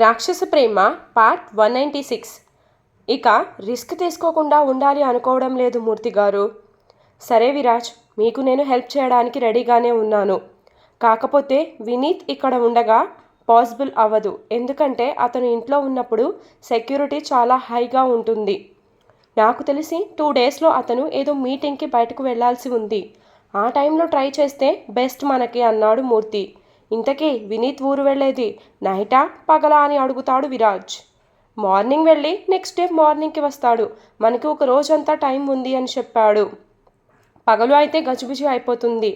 రాక్షస ప్రేమ పార్ట్ 196. ఇక రిస్క్ తీసుకోకుండా ఉండాలి అనుకోవడం లేదు మూర్తి గారు. సరే విరాజ్, మీకు నేను హెల్ప్ చేయడానికి రెడీగానే ఉన్నాను. కాకపోతే వినీత్ ఇక్కడ ఉండగా పాసిబుల్ అవ్వదు. ఎందుకంటే అతను ఇంట్లో ఉన్నప్పుడు సెక్యూరిటీ చాలా హైగా ఉంటుంది. నాకు తెలిసి 2 డేస్లో అతను ఏదో మీటింగ్కి బయటకు వెళ్లాల్సి ఉంది. ఆ టైంలో ట్రై చేస్తే బెస్ట్ మనకి అన్నాడు మూర్తి. ఇంతకీ వినీత్ ఊరు వెళ్ళేది నైటా పగలా అని అడుగుతాడు విరాజ్. మార్నింగ్ వెళ్ళి నెక్స్ట్ డే మార్నింగ్కి వస్తాడు. మనకి ఒక రోజంతా టైం ఉంది అని చెప్పాడు. పగలు అయితే గజిబిజి అయిపోతుంది.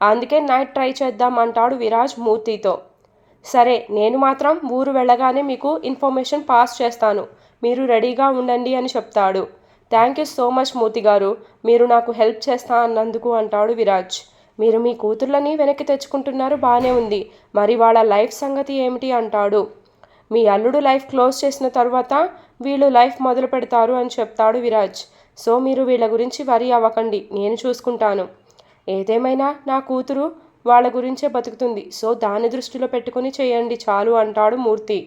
అందుకే నైట్ ట్రై చేద్దాం అంటాడు విరాజ్ మూర్తితో. సరే, నేను మాత్రం ఊరు వెళ్ళగానే మీకు ఇన్ఫర్మేషన్ పాస్ చేస్తాను. మీరు రెడీగా ఉండండి అని చెప్తాడు. థ్యాంక్ యూ సో మచ్ మూర్తి గారు, మీరు నాకు హెల్ప్ చేస్తా అన్నందుకు అంటాడు విరాజ్. మీరు మీ కూతుర్లని వెనక్కి తెచ్చుకుంటున్నారు, బాగానే ఉంది. మరి వాళ్ళ లైఫ్ సంగతి ఏమిటి అంటాడు. మీ అల్లుడు లైఫ్ క్లోజ్ చేసిన తర్వాత వీళ్ళు లైఫ్ మొదలు పెడతారు అని చెప్తాడు విరాజ్. సో మీరు వీళ్ళ గురించి వరీ అవ్వకండి, నేను చూసుకుంటాను. ఏదేమైనా నా కూతురు వాళ్ళ గురించే బతుకుతుంది. సో దాన్ని దృష్టిలో పెట్టుకుని చేయండి చాలు అంటాడు మూర్తి.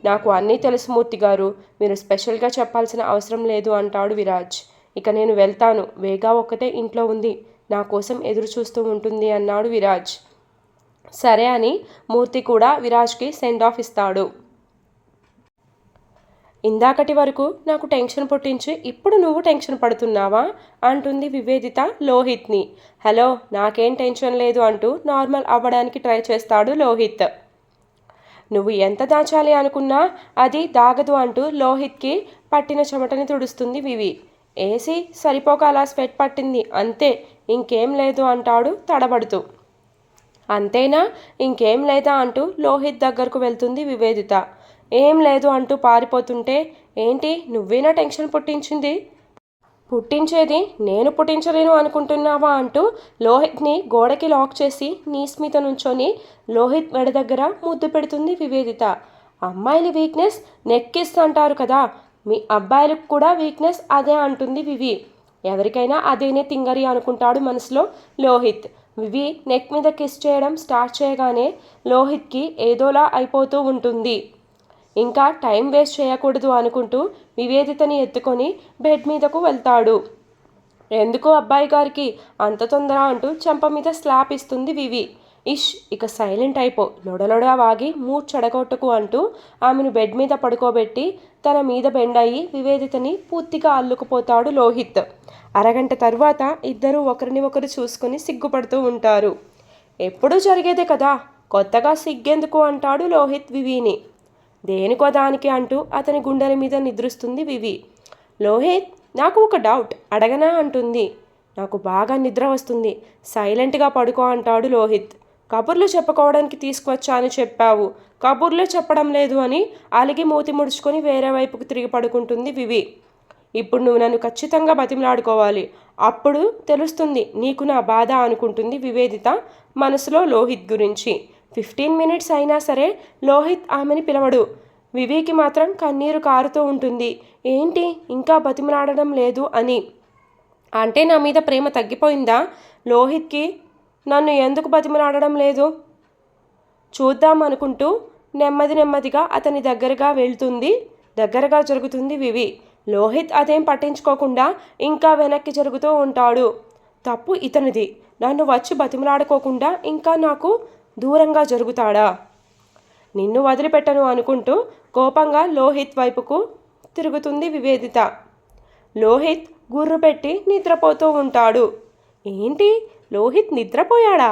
నాకు అన్నీ తెలుసు మూర్తి గారు, మీరు స్పెషల్గా చెప్పాల్సిన అవసరం లేదు అంటాడు విరాజ్. ఇక నేను వెళ్తాను. వేగా ఒక్కతే ఇంట్లో ఉంది, నా కోసం ఎదురు చూస్తూ ఉంటుంది అన్నాడు విరాజ్. సరే అని మూర్తి కూడా విరాజ్కి సెండ్ ఆఫ్ ఇస్తాడు. ఇందాకటి వరకు నాకు టెన్షన్ పుట్టించి ఇప్పుడు నువ్వు టెన్షన్ పడుతున్నావా అంటుంది వివేదిత లోహిత్ని. హలో, నాకేం టెన్షన్ లేదు అంటూ నార్మల్ అవ్వడానికి ట్రై చేస్తాడు లోహిత్. నువ్వు ఎంత దాచాలి అనుకున్నా అది దాగదు అంటూ లోహిత్కి పట్టిన చెమటని తుడుస్తుంది వివి. ఏసీ సరిపోక అలా స్వెట్ పట్టింది అంతే, ఇంకేం లేదు అంటాడు తడబడుతూ. అంతేనా, ఇంకేం లేదా అంటూ లోహిత్ దగ్గరకు వెళ్తుంది వివేదిత. ఏం లేదు అంటూ పారిపోతుంటే, ఏంటి నువ్వేనా టెన్షన్ పుట్టించింది? పుట్టించేది నేను పుట్టించలేను అనుకుంటున్నావా అంటూ లోహిత్ని గోడకి లాక్ చేసి నీస్ మీద నుంచొని లోహిత్ మెడ దగ్గర ముద్దు పెడుతుంది వివేదిత. అమ్మాయిల వీక్నెస్ నెక్ కిస్ అంటారు కదా, మీ అబ్బాయిలకు కూడా వీక్నెస్ అదే అంటుంది వివి. ఎవరికైనా అదేనే తింగరి అనుకుంటాడు మనసులో లోహిత్. వివి నెక్ మీద కిస్ చేయడం స్టార్ట్ చేయగానే లోహిత్కి ఏదోలా అయిపోతూ ఉంటుంది. ఇంకా టైం వేస్ట్ చేయకూడదు అనుకుంటూ వివేదితని ఎత్తుకొని బెడ్ మీదకు వెళ్తాడు. ఎందుకు అబ్బాయి గారికి అంత తొందర అంటూ చెంప మీద స్లాప్ ఇస్తుంది వివి. ఇష్, ఇక సైలెంట్ అయిపో, లొడలొడా వాగి మూడ్ చెడగొట్టుకు అంటూ ఆమెను బెడ్ మీద పడుకోబెట్టి తన మీద బెండ్ అయ్యి వివేదితని పూర్తిగా అల్లుకుపోతాడు లోహిత్. అరగంట తర్వాత ఇద్దరూ ఒకరిని ఒకరు చూసుకుని సిగ్గుపడుతూ ఉంటారు. ఎప్పుడూ జరిగేదే కదా, కొత్తగా సిగ్గెందుకు అంటాడు లోహిత్ వివిని. దేనికో దానికి అంటూ అతని గుండెల మీద నిద్రిస్తుంది వివి. లోహిత్, నాకు ఒక డౌట్ అడగనా అంటుంది. నాకు బాగా నిద్ర వస్తుంది, సైలెంట్గా పడుకో అంటాడు లోహిత్. కబుర్లు చెప్పుకోవడానికి తీసుకువచ్చా అని చెప్పావు, కబుర్లు చెప్పడం లేదు అని అలిగి మూతి ముడుచుకొని వేరే వైపుకు తిరిగి పడుకుంటుంది వివి. ఇప్పుడు నువ్వు నన్ను ఖచ్చితంగా బతిమలాడుకోవాలి, అప్పుడు తెలుస్తుంది నీకు నా బాధ అనుకుంటుంది వివేదిత మనసులో లోహిత్ గురించి. 15 మినిట్స్ అయినా సరే లోహిత్ ఆమెని పిలవడు. వివికి మాత్రం కన్నీరు కారుతూ ఉంటుంది. ఏంటి ఇంకా బతిమలాడడం లేదు అని. అంటే నా మీద ప్రేమ తగ్గిపోయిందా? లోహిత్కి నన్ను ఎందుకు బతిమలాడడం లేదు చూద్దాం అనుకుంటూ నెమ్మదిగా అతని దగ్గరగా జరుగుతుంది వివి. లోహిత్ అదేం పట్టించుకోకుండా ఇంకా వెనక్కి జరుగుతూ ఉంటాడు. తప్పు ఇతనిది, నన్ను వచ్చి బతిమలాడుకోకుండా ఇంకా నాకు దూరంగా జరుగుతాడా? నిన్ను వదిలిపెట్టను అనుకుంటూ కోపంగా లోహిత్ వైపుకు తిరుగుతుంది వివేదిత. లోహిత్ గుర్రు పెట్టి నిద్రపోతూ ఉంటాడు. ఏంటి, లోహిత్ నిద్రపోయాడా?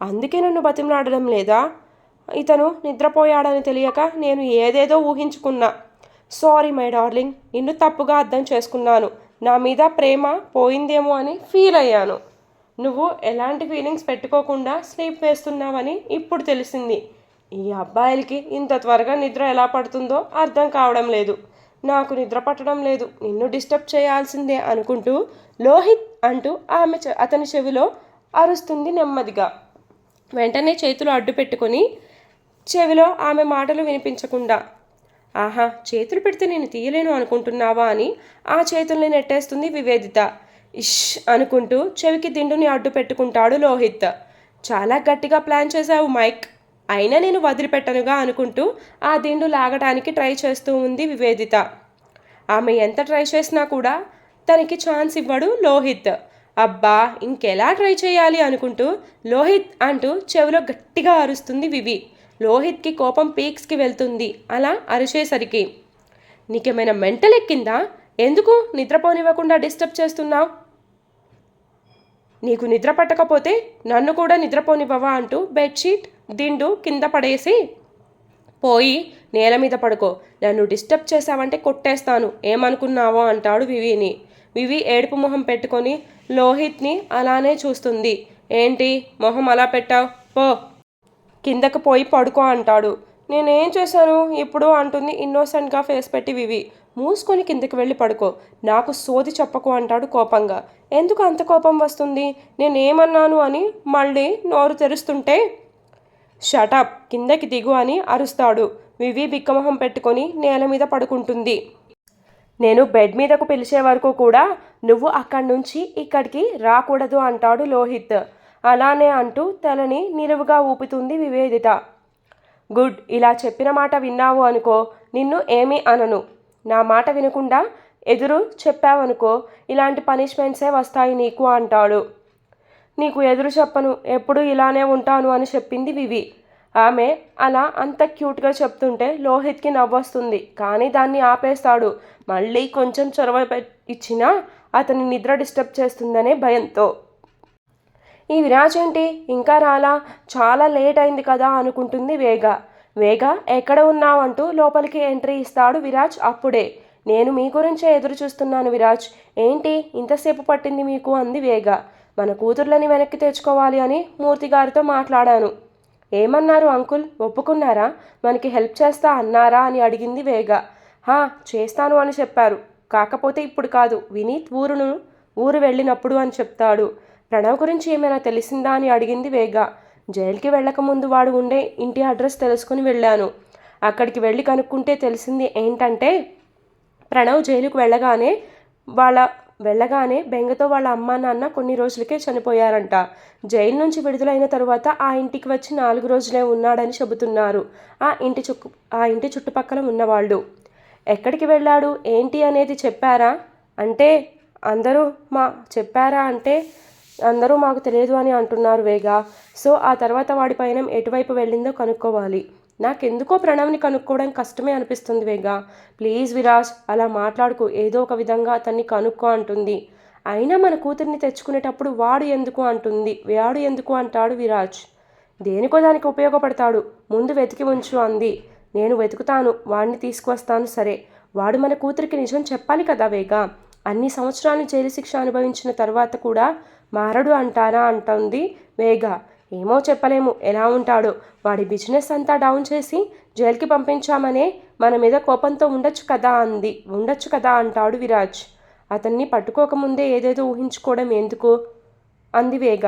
అందుకే నన్ను బతిమలాడడం లేదా? ఇతను నిద్రపోయాడని తెలియక నేను ఏదేదో ఊహించుకున్నా. సారీ మై డార్లింగ్, నిన్ను తప్పుగా అర్థం చేసుకున్నాను. నా మీద ప్రేమ పోయిందేమో అని ఫీల్ అయ్యాను. నువ్వు ఎలాంటి ఫీలింగ్స్ పెట్టుకోకుండా స్లీప్ వేస్తున్నావని ఇప్పుడు తెలిసింది. ఈ అబ్బాయిలకి ఇంత త్వరగా నిద్ర ఎలా పడుతుందో అర్థం కావడం లేదు. నాకు నిద్ర పట్టడం లేదు, నిన్ను డిస్టర్బ్ చేయాల్సిందే అనుకుంటూ లోహిత్ అంటూ ఆమె అతని చెవిలో అరుస్తుంది నెమ్మదిగా. వెంటనే చేతులు అడ్డు పెట్టుకొని చెవిలో ఆమె మాటలు వినిపించకుండా, ఆహా, చేతులు పెడితే నేను తీయలేను అనుకుంటున్నావా అని ఆ చేతుల్ని నెట్టేస్తుంది వివేదిత. ఇష్ అనుకుంటూ చెవికి దిండుని అడ్డు పెట్టుకుంటాడు లోహిత్. చాలా గట్టిగా ప్లాన్ చేశావు మైక్, అయినా నేను వదిలిపెట్టనుగా అనుకుంటూ ఆ దిండు లాగడానికి ట్రై చేస్తూ ఉంది వివేదిత. ఆమె ఎంత ట్రై చేసినా కూడా తనకి ఛాన్స్ ఇవ్వడు లోహిత్. అబ్బా ఇంకెలా ట్రై చేయాలి అనుకుంటూ లోహిత్ అంటూ చెవిలో గట్టిగా అరుస్తుంది వివి. లోహిత్కి కోపం పీక్స్కి వెళ్తుంది అలా అరిచేసరికి. నీకేమైనా మెంటల్ ఎక్కిందా? ఎందుకు నిద్రపోనివ్వకుండా డిస్టర్బ్ చేస్తున్నావు? నీకు నిద్ర పట్టకపోతే నన్ను కూడా నిద్రపోనివ్వవా అంటూ బెడ్షీట్ దిండు కింద పడేసి పోయి నేల మీద పడుకో, నన్ను డిస్టర్బ్ చేశావంటే కొట్టేస్తాను, ఏమనుకున్నావో అంటాడు వివిని. వివి ఏడుపు మొహం పెట్టుకొని లోహిత్ని అలానే చూస్తుంది. ఏంటి మొహం అలా పెట్టావు, పో కిందకు పోయి పడుకో అంటాడు. నేనేం చేశాను ఇప్పుడు అంటుంది ఇన్నోసెంట్గా ఫేస్ పెట్టి వివి. మూసుకొని కిందకి వెళ్ళి పడుకో, నాకు సోది చెప్పకు అంటాడు కోపంగా. ఎందుకు అంత కోపం వస్తుంది? నేనేమన్నాను అని మళ్ళీ నోరు తెరుస్తుంటే షటప్ కిందకి దిగు అని అరుస్తాడు. వివి బిక్కమొహం పెట్టుకొని నేల మీద పడుకుంటుంది. నేను బెడ్ మీదకు పిలిచే వరకు కూడా నువ్వు అక్కడి నుంచి ఇక్కడికి రాకూడదు అంటాడు లోహిత్. అలానే అంటూ తలని నిలువుగా ఊపుతుంది వివేదిత. గుడ్, ఇలా చెప్పిన మాట విన్నావు అనుకో, నిన్ను ఏమీ అనను. నా మాట వినకుండా ఎదురు చెప్పావనుకో ఇలాంటి పనిష్మెంట్సే వస్తాయి నీకు అంటాడు. నీకు ఎదురు చెప్పను, ఎప్పుడు ఇలానే ఉంటాను అని చెప్పింది వివి. ఆమె అలా అంత క్యూట్గా చెప్తుంటే లోహిత్కి నవ్వొస్తుంది, కానీ దాన్ని ఆపేస్తాడు. మళ్ళీ కొంచెం చొరవ ఇచ్చినా అతని నిద్ర డిస్టర్బ్ చేస్తుందనే భయంతో. ఈ విరాజ్ ఏంటి ఇంకా రాలా, చాలా లేట్ అయింది కదా అనుకుంటుంది వేగ. వేగ ఎక్కడ ఉన్నావు అంటూ లోపలికి ఎంట్రీ ఇస్తాడు విరాజ్ అప్పుడే. నేను మీ గురించే ఎదురు చూస్తున్నాను విరాజ్, ఏంటి ఇంతసేపు పట్టింది మీకు అంది వేగ. మన కూతుర్లని వెనక్కి తెచ్చుకోవాలి అని మూర్తి గారితో మాట్లాడాను. ఏమన్నారు అంకుల్, ఒప్పుకున్నారా? మనకి హెల్ప్ చేస్తా అన్నారా అని అడిగింది వేగ. చేస్తాను అని చెప్పారు, కాకపోతే ఇప్పుడు కాదు, వినీత్ ఊరు వెళ్ళినప్పుడు అని చెప్తాడు. ప్రణవ్ గురించి ఏమైనా తెలిసిందా అని అడిగింది వేగ. జైలుకి వెళ్ళకముందు వాడు ఉండే ఇంటి అడ్రస్ తెలుసుకుని వెళ్ళాను. అక్కడికి వెళ్ళి కనుక్కుంటే తెలిసింది ఏంటంటే ప్రణవ్ జైలుకు వెళ్ళగానే బెంగతో వాళ్ళ అమ్మా నాన్న కొన్ని రోజులకే చనిపోయారంట. జైలు నుంచి విడుదలైన తరువాత ఆ ఇంటికి వచ్చి 4 రోజులే ఉన్నాడని చెబుతున్నారు ఆ ఇంటి చుట్టుపక్కల ఉన్నవాళ్ళు. ఎక్కడికి వెళ్ళాడు ఏంటి అనేది చెప్పారా అంటే అందరూ మాకు తెలియదు అని అంటున్నారు వేగ. సో ఆ తర్వాత వాడి పైన ఎటువైపు వెళ్ళిందో కనుక్కోవాలి. నాకెందుకో ప్రణవ్ని కనుక్కోవడం కష్టమే అనిపిస్తుంది వేగ. ప్లీజ్ విరాజ్ అలా మాట్లాడుకు, ఏదో ఒక విధంగా అతన్ని కనుక్కో అంటుంది. అయినా మన కూతుర్ని తెచ్చుకునేటప్పుడు వాడు ఎందుకు అంటాడు విరాజ్. దేనికో దానికి ఉపయోగపడతాడు, ముందు వెతికి ఉంచు అంది. నేను వెతుకుతాను, వాడిని తీసుకువస్తాను. సరే, వాడు మన కూతురికి నిజం చెప్పాలి కదా వేగ. అన్ని సంవత్సరాలు జైలు శిక్ష అనుభవించిన తర్వాత కూడా మారడు అంటారా అంటుంది వేగ. ఏమో చెప్పలేము, ఎలా ఉంటాడో. వాడి బిజినెస్ అంతా డౌన్ చేసి జైలుకి పంపించామనే మన మీద కోపంతో ఉండొచ్చు కదా అంటాడు విరాజ్. అతన్ని పట్టుకోకముందే ఏదేదో ఊహించుకోవడం ఎందుకు అంది వేగ.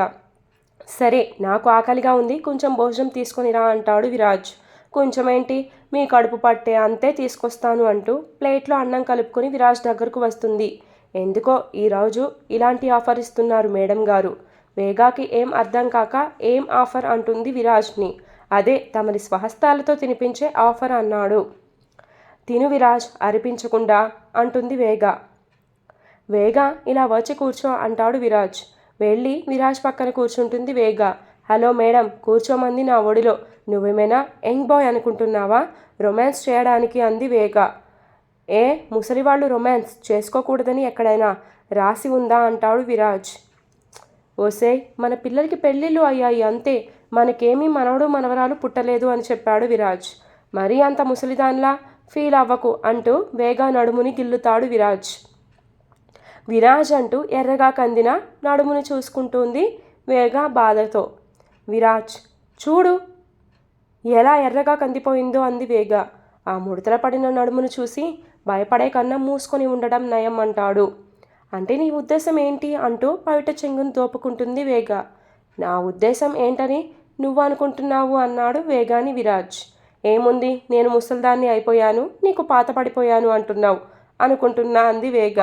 సరే, నాకు ఆకలిగా ఉంది, కొంచెం భోజనం తీసుకొని రా అంటాడు విరాజ్. కొంచెమేంటి, మీ కడుపు పట్టే అంతే తీసుకొస్తాను అంటూ ప్లేట్లో అన్నం కలుపుకొని విరాజ్ దగ్గరకు వస్తుంది. ఎందుకో ఈరోజు ఇలాంటి ఆఫర్ ఇస్తున్నారు మేడం గారు. వేగాకి ఏం అర్థం కాక ఏం ఆఫర్ అంటుంది విరాజ్ని. అదే తమరి స్వహస్తాలతో తినిపించే ఆఫర్ అన్నాడు. తిను విరాజ్, అరిపించకుండా అంటుంది వేగ. వేగ ఇలా వచ్చి కూర్చో అంటాడు విరాజ్. వెళ్ళి విరాజ్ పక్కన కూర్చుంటుంది వేగ. హలో మేడం, కూర్చోమంది నా ఒడిలో. నువ్వేమైనా యంగ్ బాయ్ అనుకుంటున్నావా రొమాన్స్ చేయడానికి అంది వేగ. ముసలివాళ్ళు రొమాన్స్ చేసుకోకూడదని ఎక్కడైనా రాసి ఉందా అంటాడు విరాజ్. ఓసే, మన పిల్లలకి పెళ్ళిళ్ళు అయ్యాయి అంతే, మనకేమీ మనవడు మనవరాలు పుట్టలేదు అని చెప్పాడు విరాజ్. మరీ అంత ముసలిదాన్లా ఫీల్ అవ్వకు అంటూ వేగ నడుముని గిల్లుతాడు విరాజ్. విరాజ్ అంటూ ఎర్రగా కందిన నడుముని చూసుకుంటుంది వేగ బాధతో. విరాజ్ చూడు ఎలా ఎర్రగా కందిపోయిందో అంది వేగ. ఆ ముడతల పడిన నడుమును చూసి భయపడే కన్నా మూసుకొని ఉండడం నయం అంటాడు. అంటే నీ ఉద్దేశం ఏంటి అంటూ బయట చెంగును దోపుకుంటుంది వేగ. నా ఉద్దేశం ఏంటని నువ్వు అనుకుంటున్నావు అన్నాడు వేగాని విరాజ్. ఏముంది, నేను ముసల్దాన్ని అయిపోయాను, నీకు పాత పడిపోయాను అంటున్నావు అనుకుంటున్నా అంది వేగ.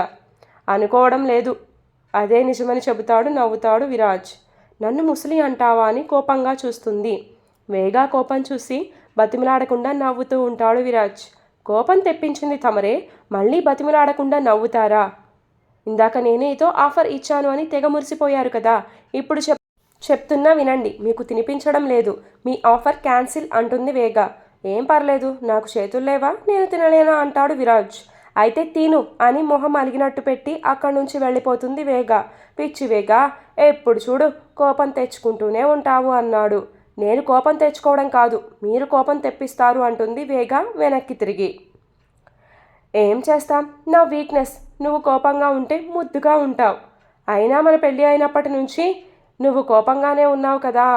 అనుకోవడం లేదు, అదే నిజమని చెబుతాడు నవ్వుతాడు విరాజ్. నన్ను ముసలి అంటావా అని కోపంగా చూస్తుంది. వేగా కోపం చూసి బతిమిలాడకుండా నవ్వుతూ ఉంటాడు విరాజ్. కోపం తెప్పించింది తమరే, మళ్ళీ బతిమిలాడకుండా నవ్వుతారా? ఇందాక నేనేదో ఆఫర్ ఇచ్చాను అని తెగ మురిసిపోయారు కదా, ఇప్పుడు చెప్తున్నా వినండి, మీకు తినిపించడం లేదు, మీ ఆఫర్ క్యాన్సిల్ అంటుంది వేగ. ఏం పర్లేదు, నాకు చేతులు లేవా, నేను తినలేనా అంటాడు విరాజ్. అయితే తిను అని మొహం అలిగినట్టు పెట్టి అక్కడి నుంచి వెళ్ళిపోతుంది వేగ. పిచ్చి వేగ, ఎప్పుడు చూడు కోపం తెచ్చుకుంటూనే ఉంటావు అన్నాడు. నేను కోపం తెచ్చుకోవడం కాదు, మీరు కోపం తెప్పిస్తారు అంటుంది వేగ వెనక్కి తిరిగి. ఏం చేస్తాం, నా వీక్నెస్, నువ్వు కోపంగా ఉంటే ముద్దుగా ఉంటావు. అయినా మన పెళ్ళి అయినప్పటి నుంచి నువ్వు కోపంగానే ఉన్నావు కదా,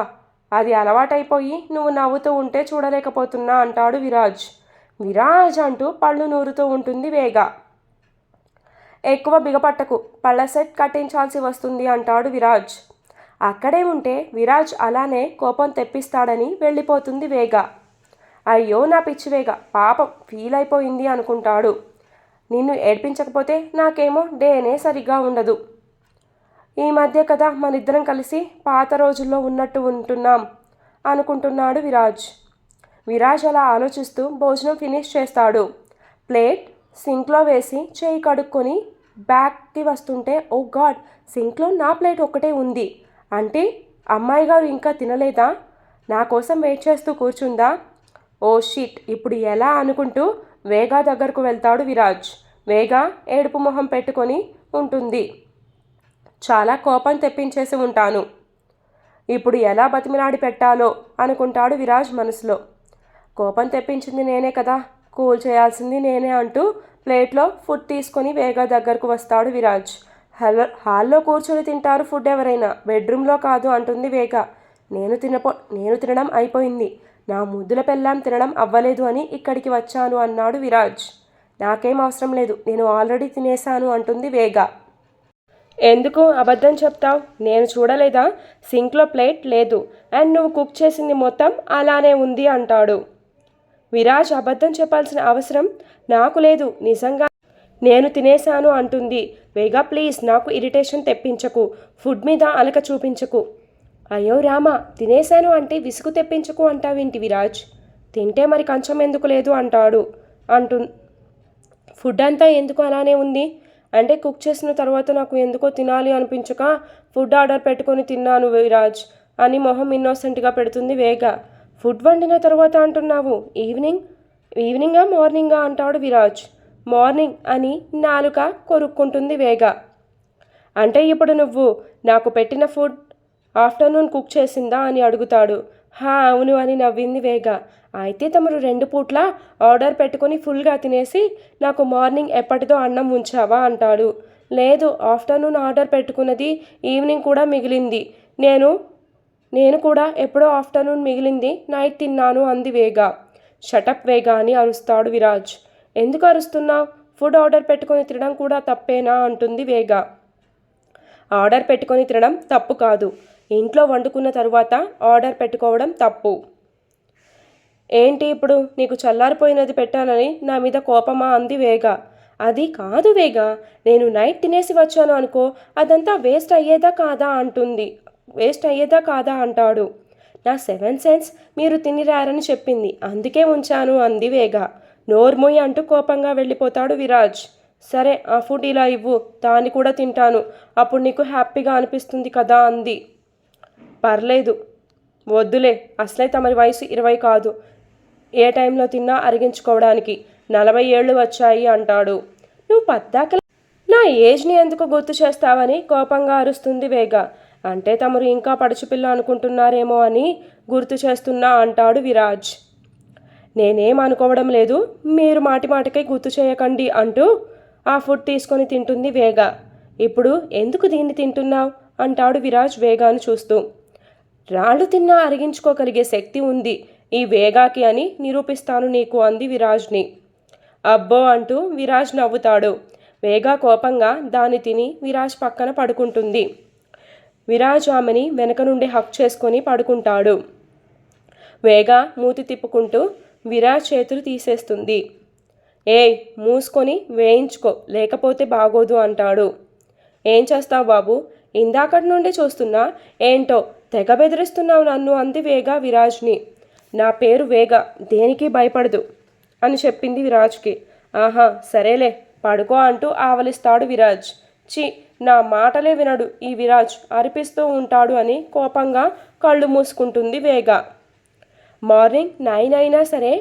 అది అలవాటైపోయి నువ్వు నవ్వుతూ ఉంటే చూడలేకపోతున్నా అంటాడు విరాజ్. విరాజ్ అంటూ పళ్ళు నూరుతూ ఉంటుంది వేగ. ఎక్కువ బిగపట్టకు, పళ్ళ సెట్ కట్టించాల్సి వస్తుంది అంటాడు విరాజ్. అక్కడే ఉంటే విరాజ్ అలానే కోపం తెప్పిస్తాడని వెళ్ళిపోతుంది వేగ. అయ్యో నా పిచ్చి వేగ, పాపం ఫీల్ అయిపోయింది అనుకుంటాడు. నిన్ను ఏడ్పించకపోతే నాకేమో డేనే సరిగ్గా ఉండదు. ఈ మధ్య కదా మనిద్దరం కలిసి పాత రోజుల్లో ఉన్నట్టు ఉంటున్నాం అనుకుంటున్నాడు విరాజ్. విరాజ్ అలా ఆలోచిస్తూ భోజనం ఫినిష్ చేస్తాడు. ప్లేట్ సింక్లో వేసి చేయి కడుక్కొని బ్యాగ్కి వస్తుంటే, ఓ గాడ్, సింక్లో నా ప్లేట్ ఒక్కటే ఉంది అంటే అమ్మాయి గారు ఇంకా తినలేదా, నా కోసం వెయిట్ చేస్తూ కూర్చుందా, ఓ షిట్, ఇప్పుడు ఎలా అనుకుంటూ వేగా దగ్గరకు వెళ్తాడు విరాజ్. వేగ ఏడుపు మొహం పెట్టుకొని ఉంటుంది. చాలా కోపం తెప్పించేసి ఉంటాను, ఇప్పుడు ఎలా బతిమిలాడి పెట్టాలో అనుకుంటాడు విరాజ్ మనసులో. కోపం తెప్పించింది నేనే కదా, కూల్ చేయాల్సింది నేనే అంటూ ప్లేట్లో ఫుడ్ తీసుకొని వేగ దగ్గరకు వస్తాడు విరాజ్. హాల్లో కూర్చొని తింటారు ఫుడ్ ఎవరైనా, బెడ్రూమ్లో కాదు అంటుంది వేగ. నేను తినడం అయిపోయింది, నా ముద్దుల పెళ్ళాం తినడం అవ్వలేదు అని ఇక్కడికి వచ్చాను అన్నాడు విరాజ్. నాకేం అవసరం లేదు, నేను ఆల్రెడీ తినేశాను అంటుంది వేగ. ఎందుకు అబద్ధం చెప్తావు, నేను చూడలేదా, సింక్లో ప్లేట్ లేదు అండ్ నువ్వు కుక్ చేసింది మొత్తం అలానే ఉంది అంటాడు. విరాజ్ అబద్ధం చెప్పాల్సిన అవసరం నాకు లేదు, నిజంగా నేను తినేశాను అంటుంది వేగ. ప్లీజ్ నాకు ఇరిటేషన్ తెప్పించకు, ఫుడ్ మీద అలక చూపించకు. అయ్యో రామా, తినేశాను అంటే విసుగు తెప్పించకు అంటావేంటి విరాజ్, తింటే మరి కొంచెం ఎందుకు లేదు అంటాడు. ఫుడ్ అంతా ఎందుకు అలానే ఉంది అంటే కుక్ చేసిన తర్వాత నాకు ఎందుకో తినాలి అనిపించక ఫుడ్ ఆర్డర్ పెట్టుకొని తిన్నాను విరాజ్ అని మొహం ఇన్నోసెంట్గా పెడుతుంది వేగ. ఫుడ్ వండిన తర్వాత అంటున్నావు, ఈవినింగా మార్నింగా అంటాడు విరాజ్. మార్నింగ్ అని నాలుక కొరుక్కుంటుంది వేగ. అంటే ఇప్పుడు నువ్వు నాకు పెట్టిన ఫుడ్ ఆఫ్టర్నూన్ కుక్ చేసిందా అని అడుగుతాడు. అవును అని నవ్వింది వేగ. అయితే తమరు 2 పూట్ల ఆర్డర్ పెట్టుకొని ఫుల్గా తినేసి నాకు మార్నింగ్ ఎప్పటిదో అన్నం ఉంచావా అంటాడు. లేదు, ఆఫ్టర్నూన్ ఆర్డర్ పెట్టుకున్నది ఈవినింగ్ కూడా మిగిలింది, నేను కూడా ఎప్పుడో ఆఫ్టర్నూన్ మిగిలింది నైట్ తిన్నాను అంది వేగ. షటప్ వేగ అని అరుస్తాడు విరాజ్. ఎందుకు అరుస్తున్నావు, ఫుడ్ ఆర్డర్ పెట్టుకొని తినడం కూడా తప్పేనా అంటుంది వేగ. ఆర్డర్ పెట్టుకొని తినడం తప్పు కాదు, ఇంట్లో వండుకున్న తరువాత ఆర్డర్ పెట్టుకోవడం తప్పు. ఏంటి ఇప్పుడు నీకు చల్లారిపోయినది పెట్టానని నా మీద కోపమా అంది వేగ. అది కాదు వేగ, నేను నైట్ తినేసి వచ్చాను అనుకో, అదంతా వేస్ట్ అయ్యేదా కాదా అంటాడు. నా 7 సెన్స్ మీరు తినిరారని చెప్పింది, అందుకే ఉంచాను అంది వేగ. నోర్మోయ్ అంటూ కోపంగా వెళ్ళిపోతాడు విరాజ్. సరే ఆ ఫుడ్ ఇలా ఇవ్వు, దాన్ని కూడా తింటాను, అప్పుడు నీకు హ్యాపీగా అనిపిస్తుంది కదా అంది. పర్లేదు వద్దులే, అసలే తమరి వయసు 20 కాదు, ఏ టైంలో తిన్నా అరిగించుకోవడానికి, 40 ఏళ్ళు వచ్చాయి అంటాడు. నువ్వు పద్దాక నా ఏజ్ని ఎందుకు గుర్తు చేస్తావని కోపంగా అరుస్తుంది వేగ. అంటే తమరు ఇంకా పడుచుపిల్ల అనుకుంటున్నారేమో అని గుర్తు చేస్తున్నా అంటాడు విరాజ్. నేనేం అనుకోవడం లేదు, మీరు మాటిమాటికై గుర్తు చేయకండి అంటూ ఆ ఫుడ్ తీసుకొని తింటుంది వేగ. ఇప్పుడు ఎందుకు దీన్ని తింటున్నావు అంటాడు విరాజ్ వేగాను చూస్తూ. రాళ్ళు తిన్నా అరిగించుకోగలిగే శక్తి ఉంది ఈ వేగాకి అని నిరూపిస్తాను నీకు అంది విరాజ్ని. అబ్బో అంటూ విరాజ్ నవ్వుతాడు. వేగా కోపంగా దాన్ని తిని విరాజ్ పక్కన పడుకుంటుంది. విరాజ్ ఆమెని వెనక నుండి హక్ చేసుకొని పడుకుంటాడు. వేగా మూతి తిప్పుకుంటూ విరాజ్ చేతులు తీసేస్తుంది. ఏయ్ మూసుకొని వేయించుకో, లేకపోతే బాగోదు అంటాడు. ఏం చేస్తావు బాబు, ఇందాకటి నుండి చూస్తున్నా, ఏంటో తెగ బెదిరిస్తున్నావు నన్ను అంది వేగా విరాజ్ని. నా పేరు వేగ, దేనికి భయపడదు అని చెప్పింది విరాజ్కి. ఆహా సరేలే పడుకో అంటూ ఆవలిస్తాడు విరాజ్. చి, నా మాటలే వినడు ఈ విరాజ్, అరిపిస్తూ ఉంటాడు అని కోపంగా కళ్ళు మూసుకుంటుంది వేగ. మార్నింగ్ 9 అయినా సరే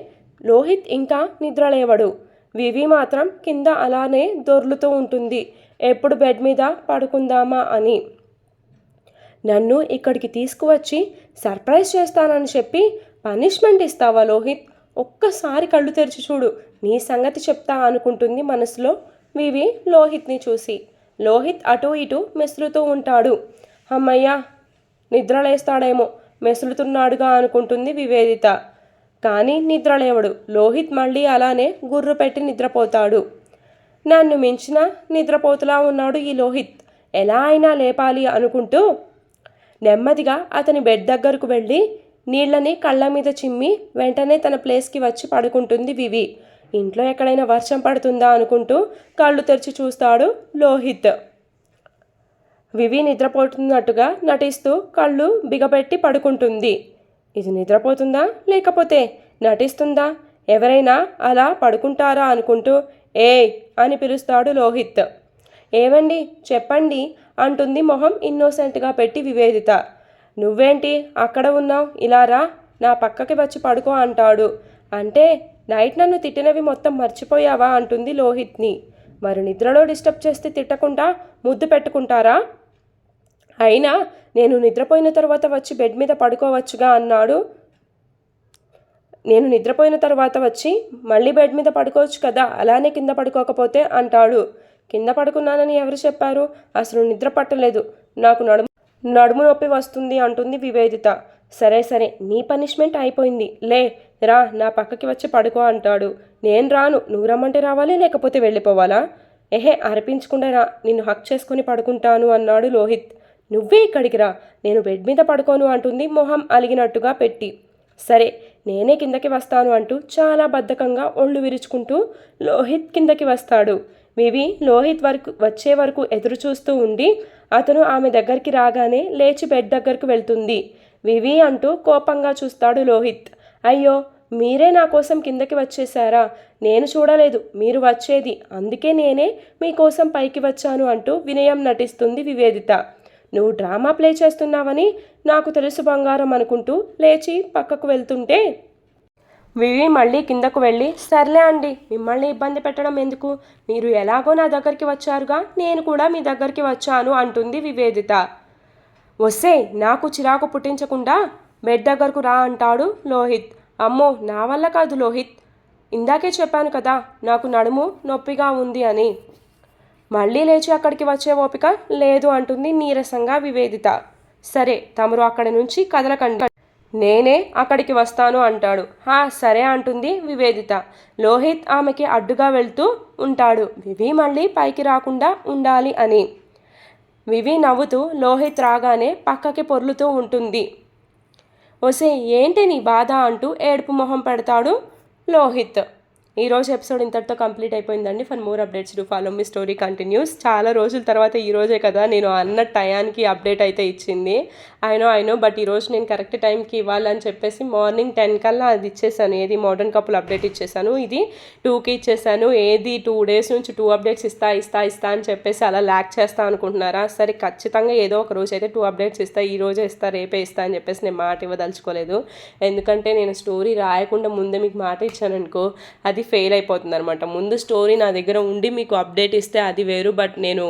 లోహిత్ ఇంకా నిద్రలేవడు. వివి మాత్రం కింద అలానే దొర్లుతూ ఉంటుంది, ఎప్పుడు బెడ్ మీద పడుకుందామా అని. నన్ను ఇక్కడికి తీసుకువచ్చి సర్ప్రైజ్ చేస్తానని చెప్పి పనిష్మెంట్ ఇస్తావా లోహిత్? ఒక్కసారి కళ్ళు తెరిచి చూడు, నీ సంగతి చెప్తా అనుకుంటుంది మనసులో వివి లోహిత్ని చూసి. లోహిత్ అటూ ఇటూ మెసులుతూ ఉంటాడు. అమ్మయ్యా నిద్రలేస్తాడేమో, మెసులుతున్నాడుగా అనుకుంటుంది వివేదిత. కానీ నిద్రలేవడు. లోహిత్ మళ్ళీ అలానే గుర్రు పెట్టి నిద్రపోతాడు. నన్ను మించిన నిద్రపోతులా ఉన్నాడు ఈ లోహిత్, ఎలా అయినా లేపాలి అనుకుంటూ నెమ్మదిగా అతని బెడ్ దగ్గరకు వెళ్ళి నీళ్ళని కళ్ళ మీద చిమ్మి వెంటనే తన ప్లేస్కి వచ్చి పడుకుంటుంది వివి. ఇంట్లో ఎక్కడైనా వర్షం పడుతుందా అనుకుంటూ కళ్ళు తెరిచి చూస్తాడు లోహిత్. వివి నిద్రపోతున్నట్టుగా నటిస్తూ కళ్ళు బిగపెట్టి పడుకుంటుంది. ఇది నిద్రపోతుందా లేకపోతే నటిస్తుందా? ఎవరైనా అలా పడుకుంటారా అనుకుంటూ ఏయ్ అని పిలుస్తాడు లోహిత్. ఏవండి చెప్పండి అంటుంది మొహం ఇన్నోసెంట్గా పెట్టి వివేదిత. నువ్వేంటి అక్కడ ఉన్నావు, ఇలా రా, నా పక్కకి వచ్చి పడుకో అంటాడు. అంటే నైట్ నన్ను తిట్టినవి మొత్తం మర్చిపోయావా అంటుంది లోహిత్ని. మరి నిద్రలో డిస్టర్బ్ చేస్తే తిట్టకుండా ముద్దు పెట్టుకుంటారా? అయినా నేను నిద్రపోయిన తర్వాత వచ్చి బెడ్ మీద పడుకోవచ్చుగా అన్నాడు. నేను నిద్రపోయిన తర్వాత వచ్చి మళ్ళీ బెడ్ మీద పడుకోవచ్చు కదా, అలానే కింద పడుకోకపోతే అంటాడు. కింద పడుకున్నానని ఎవరు చెప్పారు? అసలు నిద్ర పట్టలేదు, నాకు నడుము నొప్పి వస్తుంది అంటుంది వివేదిత. సరే సరే నీ పనిష్మెంట్ అయిపోయింది, లే రా నా పక్కకి వచ్చి పడుకో అంటాడు. నేను రాను, నువ్వు రమ్మంటే రావాలి లేకపోతే వెళ్ళిపోవాలా? ఎహే అరిపించకుండా రా, నిన్ను హక్ చేసుకుని పడుకుంటాను అన్నాడు లోహిత్. నువ్వే ఇక్కడికి రా, నేను బెడ్ మీద పడుకోను అంటుంది మొహం అలిగినట్టుగా పెట్టి. సరే నేనే కిందకి వస్తాను అంటూ చాలా బద్ధకంగా ఒళ్ళు విరుచుకుంటూ లోహిత్ కిందకి వస్తాడు. వివి లోహిత్ వచ్చే వరకు ఎదురు చూస్తూ ఉండి అతను ఆమె దగ్గరికి రాగానే లేచి బెడ్ దగ్గరకు వెళ్తుంది. వివి అంటూ కోపంగా చూస్తాడు లోహిత్. అయ్యో మీరే నా కోసం కిందకి వచ్చేసారా? నేను చూడలేదు మీరు వచ్చేది, అందుకే నేనే మీకోసం పైకి వచ్చాను అంటూ వినయం నటిస్తుంది వివేదిత. నువ్వు డ్రామా ప్లే చేస్తున్నావని నాకు తెలుసు బంగారం అనుకుంటూ లేచి పక్కకు వెళ్తుంటే వివి మళ్ళీ కిందకు వెళ్ళి సర్లే అండి, మిమ్మల్ని ఇబ్బంది పెట్టడం ఎందుకు, మీరు ఎలాగో నా దగ్గరికి వచ్చారుగా, నేను కూడా మీ దగ్గరికి వచ్చాను అంటుంది వివేదిత. వస్తే నాకు చిరాకు పుట్టించకుండా బెడ్ దగ్గరకు రా అంటాడు లోహిత్. అమ్మో నా వల్ల కాదు లోహిత్, ఇందాకే చెప్పాను కదా నాకు నడుము నొప్పిగా ఉంది అని. మళ్ళీ లేచి అక్కడికి వచ్చే ఓపిక లేదు అంటుంది నీరసంగా వివేదిత. సరే తమరు అక్కడి నుంచి కదలకండి, నేనే అక్కడికి వస్తాను అంటాడు. సరే అంటుంది వివేదిత. లోహిత్ ఆమెకి అడ్డుగా వెళ్తూ ఉంటాడు, వివి మళ్ళీ పైకి రాకుండా ఉండాలి అని. వివి నవ్వుతూ లోహిత్ రాగానే పక్కకి పొర్లుతూ ఉంటుంది. ఒసే ఏంటి నీ బాధ అంటూ ఏడుపు మొహం పెడతాడు లోహిత్. ఈరోజు ఎపిసోడ్ ఇంతటితో కంప్లీట్ అయిపోయిందండి. For more updates to follow me story continuous. చాలా రోజుల తర్వాత ఈరోజే కదా నేను అన్న టయానికి అప్డేట్ అయితే ఇచ్చింది. ఐ నో బట్ ఈరోజు నేను కరెక్ట్ టైంకి ఇవ్వాలని చెప్పేసి మార్నింగ్ 10 కల్లా అది ఇచ్చేసాను. ఏది మోడర్న్ కపుల్ అప్డేట్ ఇచ్చేసాను, ఇది 2కి ఇచ్చేసాను. ఏది 2 డేస్ నుంచి 2 అప్డేట్స్ ఇస్తా అని చెప్పేసి అలా ల్యాక్ చేస్తా అనుకుంటున్నారా? సరే ఖచ్చితంగా ఏదో ఒక రోజు అయితే 2 అప్డేట్స్ ఇస్తా, ఈ రోజే ఇస్తా రేపే ఇస్తా అని చెప్పేసి నేను మాట ఇవ్వదలుచుకోలేదు. ఎందుకంటే నేను స్టోరీ రాయకుండా ముందే మీకు మాట ఇచ్చాననుకో అది ఫెయిల్ అయిపోతుంది అనమాట. ముందు స్టోరీ నా దగ్గర ఉండి మీకు అప్డేట్ ఇస్తే అది వేరు, బట్ నేను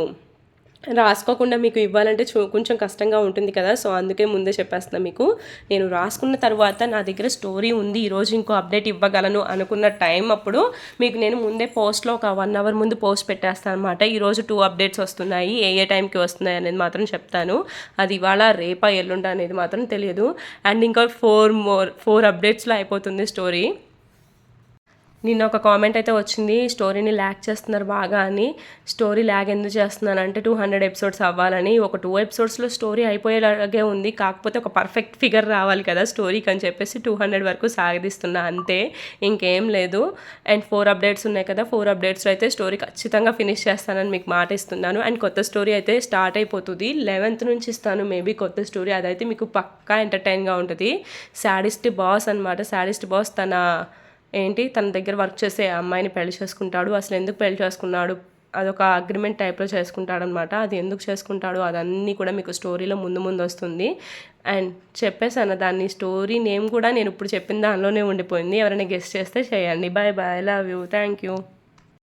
రాసుకోకుండా మీకు ఇవ్వాలంటే కొంచెం కష్టంగా ఉంటుంది కదా. సో అందుకే ముందే చెప్పేస్తున్నా మీకు. నేను రాసుకున్న తర్వాత నా దగ్గర స్టోరీ ఉంది, ఈరోజు ఇంకో అప్డేట్ ఇవ్వగలను అనుకున్న టైం అప్పుడు మీకు నేను ముందే పోస్ట్లో ఒక 1 అవర్ ముందు పోస్ట్ పెట్టేస్తాను అనమాట. ఈరోజు 2 అప్డేట్స్ వస్తున్నాయి, ఏ టైంకి వస్తున్నాయి అనేది మాత్రం చెప్తాను. అది ఇవాళ రేపా ఎల్లుండ అనేది మాత్రం తెలియదు. అండ్ ఇంకా 4 అప్డేట్స్లో అయిపోతుంది స్టోరీ. నిన్న ఒక కామెంట్ అయితే వచ్చింది, స్టోరీని ల్యాగ్ చేస్తున్నారు బాగా అని. స్టోరీ ల్యాగ్ ఎందుకు చేస్తున్నానంటే 200 ఎపిసోడ్స్ అవ్వాలని. ఒక 2 ఎపిసోడ్స్లో స్టోరీ అయిపోయేలాగే ఉంది, కాకపోతే ఒక పర్ఫెక్ట్ ఫిగర్ రావాలి కదా స్టోరీకి అని చెప్పేసి 200 వరకు సాగదీస్తున్నా అంతే, ఇంకేం లేదు. అండ్ 4 అప్డేట్స్ ఉన్నాయి కదా, 4 అప్డేట్స్లో అయితే స్టోరీ ఖచ్చితంగా ఫినిష్ చేస్తానని మీకు మాట ఇస్తున్నాను. అండ్ కొత్త స్టోరీ అయితే స్టార్ట్ అయిపోతుంది, 11th నుంచి ఇస్తాను మేబీ కొత్త స్టోరీ. అదైతే మీకు పక్కా ఎంటర్టైన్గా ఉంటుంది. శాడిస్ట్ బాస్ అనమాట. శాడిస్ట్ బాస్ తన దగ్గర వర్క్ చేసే అమ్మాయిని పెళ్లి చేసుకుంటాడు. అసలు ఎందుకు పెళ్లి చేసుకున్నాడు, అదొక అగ్రిమెంట్ టైప్లో చేసుకుంటాడనమాట. అది ఎందుకు చేసుకుంటాడు అదన్నీ కూడా మీకు స్టోరీలో ముందు ముందు వస్తుంది. అండ్ చెప్పేసాను దాన్ని, స్టోరీ నేమ్ కూడా నేను ఇప్పుడు చెప్పిన దానిలోనే ఉండిపోయింది. ఎవరైనా గెస్ట్ చేస్తే చేయండి. Bye bye, love you, thank you.